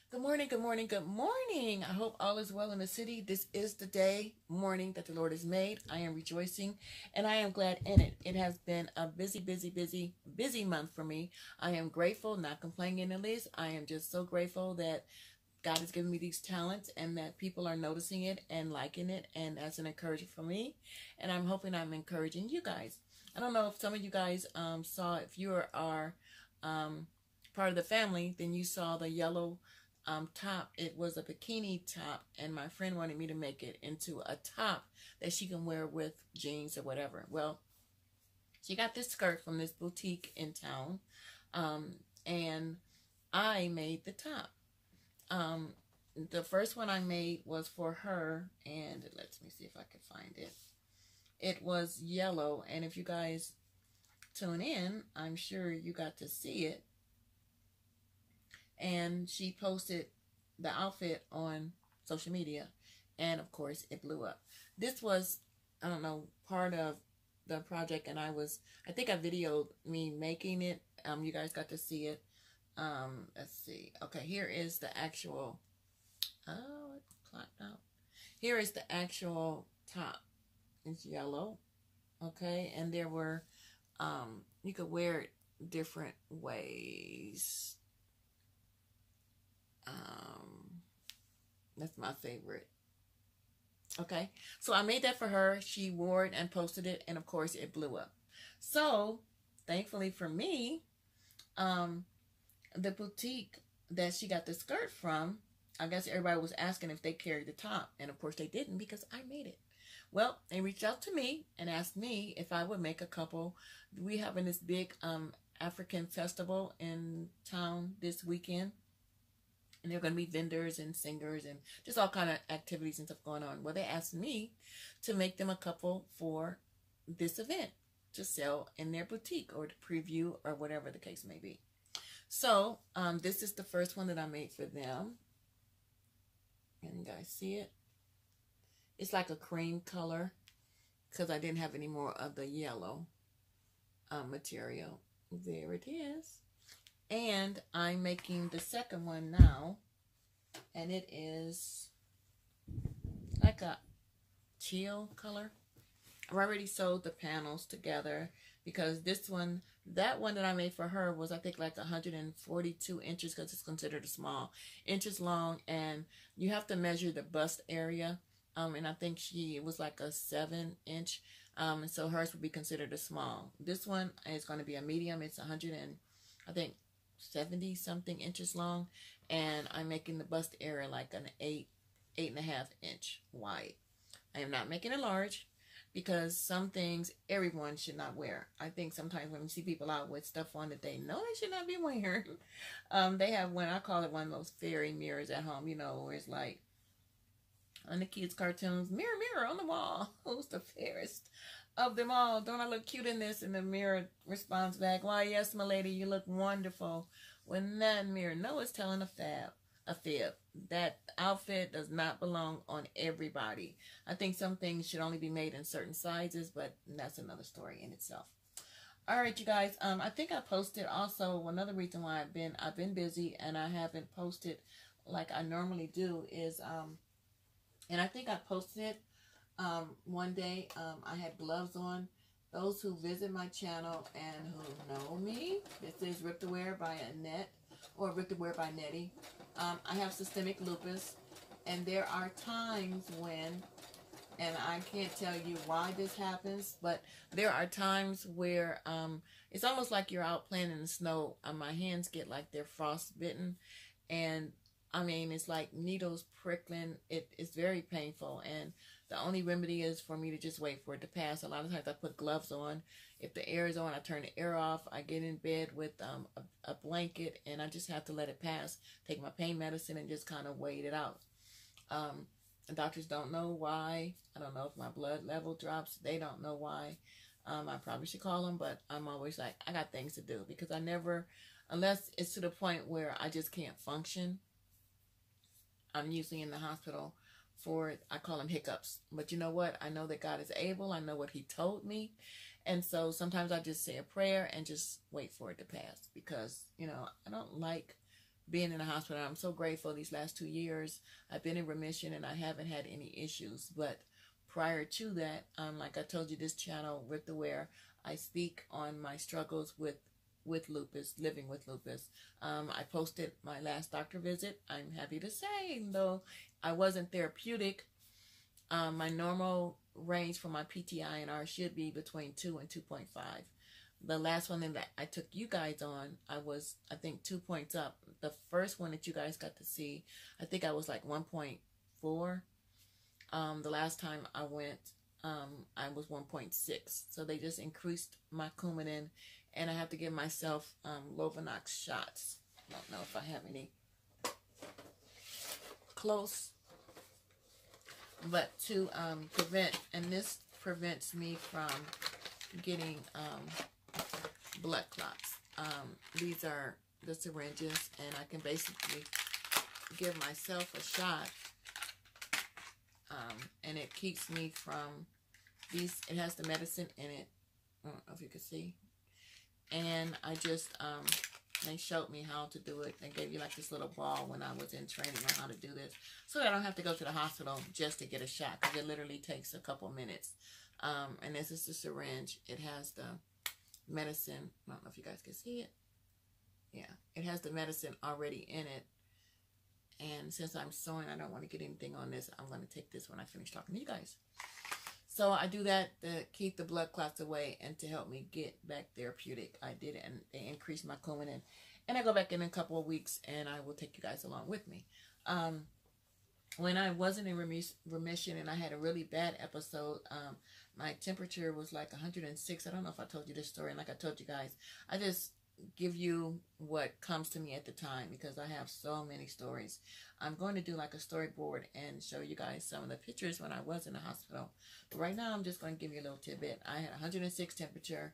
Good morning, good morning, good morning. I hope all is well in the city. This is the day, morning that the Lord has made. I am rejoicing and I am glad in it. It has been a busy month for me. I am grateful, not complaining in the least. I am just so grateful that God has given me these talents and that people are noticing it and liking it. And that's an encouragement for me. And I'm hoping I'm encouraging you guys. I don't know if some of you guys saw, if you are part of the family, then you saw the yellow top. It was a bikini top, and my friend wanted me to make it into a top that she can wear with jeans or whatever. Well, she got this skirt from this boutique in town, and I made the top. Um, the first one I made was for her, and let me see if I can find it. It was yellow, and if you guys tune in, I'm sure you got to see it. And she posted the outfit on social media, and of course it blew up. This was, I don't know, part of the project, and I think I videoed me making it. You guys got to see it. Let's see. Okay, here is the actual, oh, it clocked out. Here is the actual top. It's yellow. Okay, and there were, you could wear it different ways. That's my favorite. Okay, so I made that for her. She wore it and posted it, and of course it blew up. So thankfully for me, the boutique that she got the skirt from, I guess everybody was asking if they carried the top, and of course they didn't because I made it. Well, they reached out to me and asked me if I would make a couple. We having this big African festival in town this weekend, and there are going to be vendors and singers and just all kind of activities and stuff going on. Well, they asked me to make them a couple for this event to sell in their boutique or to preview or whatever the case may be. So this is the first one that I made for them. And you guys see it? It's like a cream color because I didn't have any more of the yellow material. There it is. And I'm making the second one now, and it is like a teal color. I've already sewed the panels together because that one that I made for her was, I think, like 142 inches because it's considered a small, inches long, and you have to measure the bust area. And I think it was like a 7-inch, and so hers would be considered a small. This one is going to be a medium. It's 100 and I think 70 something inches long, and I'm making the bust area like an 8.5 inch wide. I am not making it large because some things everyone should not wear. I think sometimes when you see people out with stuff on that they know they should not be wearing, they have one, I call it one of those fairy mirrors at home, where it's like on the kids' cartoons, mirror, mirror on the wall, who's the fairest of them all? Don't I look cute in this? And the mirror responds back, why, yes, my lady, you look wonderful. When that mirror, no, it's telling a fib. That outfit does not belong on everybody. I think some things should only be made in certain sizes, but that's another story in itself. All right, you guys. I think I posted also another reason why I've been busy and I haven't posted like I normally do is and I think I posted it one day. I had gloves on. Those who visit my channel and who know me, this is Rip to Wear by Nette, or Rip to Wear by Nette. I have systemic lupus, and there are times when, and I can't tell you why this happens, but there are times where it's almost like you're out playing in the snow. My hands get like they're frostbitten, and I mean, it's like needles prickling. It's very painful, and the only remedy is for me to just wait for it to pass. A lot of times I put gloves on. If the air is on, I turn the air off. I get in bed with a blanket, and I just have to let it pass. Take my pain medicine and just kind of wait it out. The doctors don't know why. I don't know if my blood level drops. They don't know why. I probably should call them, but I'm always like, I got things to do because I never, unless it's to the point where I just can't function, I'm usually in the hospital for, I call them hiccups. But you know what? I know that God is able. I know what he told me. And so sometimes I just say a prayer and just wait for it to pass because, I don't like being in the hospital. I'm so grateful these last 2 years. I've been in remission and I haven't had any issues. But prior to that, like I told you, this channel, Ripped Aware, I speak on my struggles with lupus, living with lupus. I posted my last doctor visit. I'm happy to say, though I wasn't therapeutic, my normal range for my PTI and R should be between 2 and 2.5. The last one that I took you guys on, I was, I think, 2 points up. The first one that you guys got to see, I think I was like 1.4. The last time I went, I was 1.6. So they just increased my Coumadin, and I have to give myself Lovenox shots. I don't know if I have any close, but to prevent, and this prevents me from getting blood clots. These are the syringes, and I can basically give myself a shot, and it keeps me from these. It has the medicine in it. I don't know if you can see. And I just, they showed me how to do it. They gave you like this little ball when I was in training on how to do this, so that I don't have to go to the hospital just to get a shot, because it literally takes a couple minutes. And this is the syringe. It has the medicine. I don't know if you guys can see it. Yeah, it has the medicine already in it. And since I'm sewing, I don't want to get anything on this. I'm going to take this when I finish talking to you guys. So I do that to keep the blood clots away and to help me get back therapeutic. I did it, and they increased my Coumadin. And I go back in a couple of weeks, and I will take you guys along with me. When I wasn't in remission and I had a really bad episode, my temperature was like 106. I don't know if I told you this story. And like I told you guys, I just give you what comes to me at the time, because I have so many stories. I'm going to do like a storyboard and show you guys some of the pictures when I was in the hospital. But right now, I'm just going to give you a little tidbit. I had 106 temperature.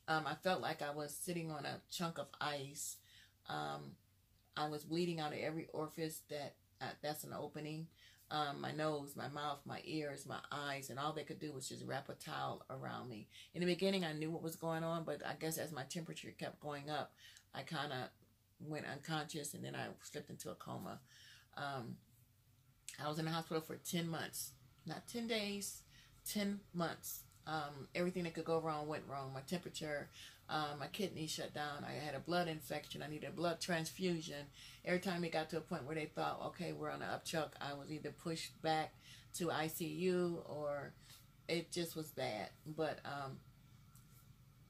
I felt like I was sitting on a chunk of ice. I was bleeding out of every orifice that's an opening. My nose, my mouth, my ears, my eyes, and all they could do was just wrap a towel around me. In the beginning, I knew what was going on, but I guess as my temperature kept going up, I kind of went unconscious, and then I slipped into a coma. I was in the hospital for 10 months. Not 10 days, 10 months. Everything that could go wrong went wrong. My temperature, my kidney shut down. I had a blood infection. I needed a blood transfusion. Every time it got to a point where they thought, okay, we're on the upchuck, I was either pushed back to ICU, or it just was bad. But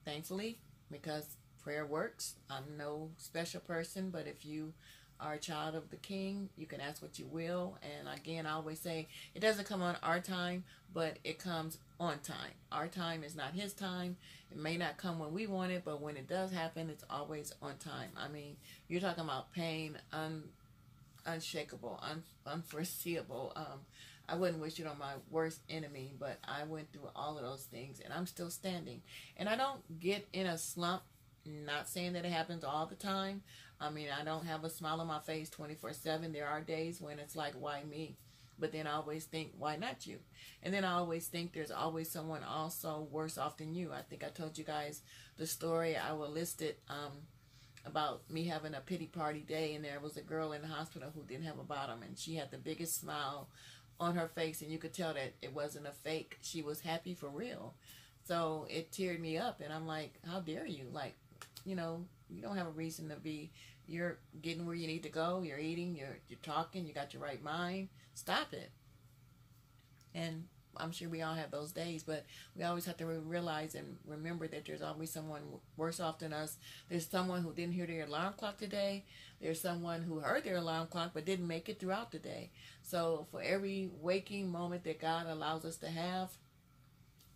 thankfully, because prayer works, I'm no special person, but if you are a child of the King, you can ask what you will. And again, I always say, it doesn't come on our time, but it comes on time. Our time is not his time. It may not come when we want it, but when it does happen, it's always on time. I mean, you're talking about pain, unshakable, unforeseeable. I wouldn't wish it on my worst enemy, but I went through all of those things, and I'm still standing. And I don't get in a slump. Not saying that it happens all the time. I mean, I don't have a smile on my face 24/7. There are days when it's like, why me? But then I always think, why not you? And then I always think there's always someone also worse off than you. I think I told you guys the story. I will list it about me having a pity party day, and there was a girl in the hospital who didn't have a bottom, and she had the biggest smile on her face, and you could tell that it wasn't a fake. She was happy for real. So it teared me up, and I'm like, how dare you? Like, you know, you don't have a reason to be. You're getting where you need to go. You're eating. You're talking. You got your right mind. Stop it. And I'm sure we all have those days, but we always have to realize and remember that there's always someone worse off than us. There's someone who didn't hear their alarm clock today. There's someone who heard their alarm clock but didn't make it throughout the day. So for every waking moment that God allows us to have,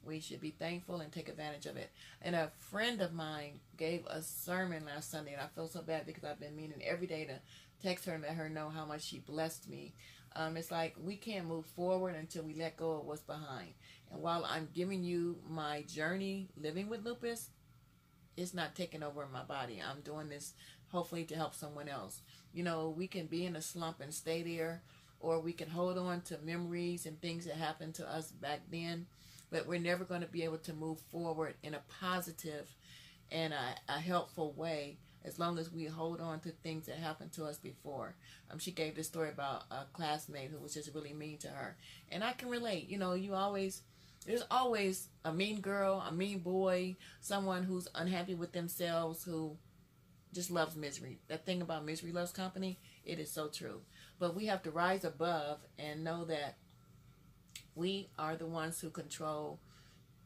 we should be thankful and take advantage of it. And a friend of mine gave a sermon last Sunday, and I feel so bad because I've been meaning every day to text her and let her know how much she blessed me. It's like we can't move forward until we let go of what's behind. And while I'm giving you my journey living with lupus, it's not taking over my body. I'm doing this hopefully to help someone else. You know, we can be in a slump and stay there, or we can hold on to memories and things that happened to us back then, but we're never going to be able to move forward in a positive and a helpful way as long as we hold on to things that happened to us before. She gave this story about a classmate who was just really mean to her. And I can relate. You know, there's always a mean girl, a mean boy, someone who's unhappy with themselves, who just loves misery. That thing about misery loves company, it is so true. But we have to rise above and know that we are the ones who control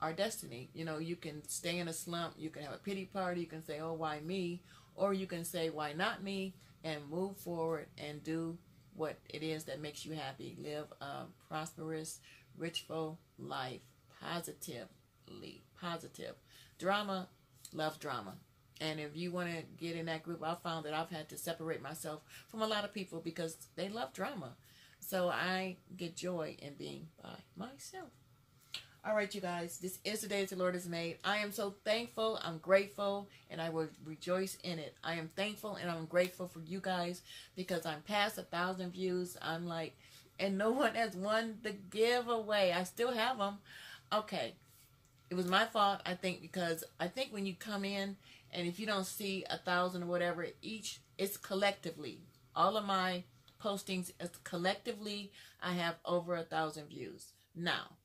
our destiny. You know, you can stay in a slump, you can have a pity party, you can say, oh, why me? Or you can say, why not me? And move forward and do what it is that makes you happy. Live a prosperous, richful life. Positively. Positive. Drama, love drama. And if you want to get in that group, I found that I've had to separate myself from a lot of people because they love drama. So I get joy in being by myself. All right, you guys, this is the day that the Lord has made. I am so thankful, I'm grateful, and I will rejoice in it. I am thankful and I'm grateful for you guys because I'm past 1,000 views. I'm like, and no one has won the giveaway. I still have them. Okay, it was my fault, I think, because I think when you come in and if you don't see 1,000 or whatever, it's collectively. All of my postings, collectively, I have over 1,000 views. Now,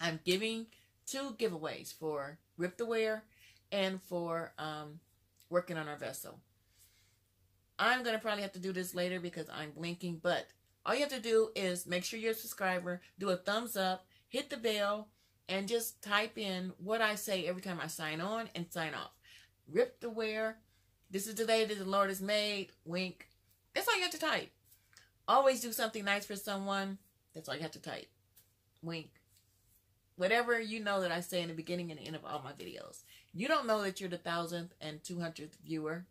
I'm giving 2 giveaways for Rip the Wear and for working on our vessel. I'm going to probably have to do this later because I'm blinking, but all you have to do is make sure you're a subscriber, do a thumbs up, hit the bell, and just type in what I say every time I sign on and sign off. Rip the Wear. This is the day that the Lord has made. Wink. That's all you have to type. Always do something nice for someone. That's all you have to type. Wink. Whatever you know that I say in the beginning and the end of all my videos. You don't know that you're the 1,000th and 200th viewer.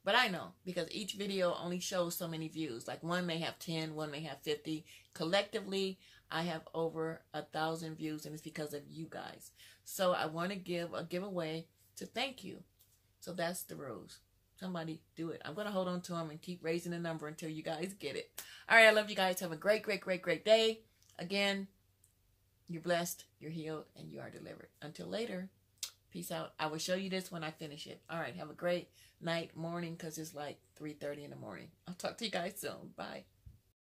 But I know, because each video only shows so many views. Like one may have 10, one may have 50. Collectively, I have over 1,000 views, and it's because of you guys. So I want to give a giveaway to thank you. So that's the rules. Somebody do it. I'm going to hold on to them and keep raising the number until you guys get it. All right, I love you guys. Have a great, great, great, great day. Again, you're blessed, you're healed, and you are delivered. Until later, peace out. I will show you this when I finish it. All right, have a great night, morning, because it's like 3:30 in the morning. I'll talk to you guys soon. Bye.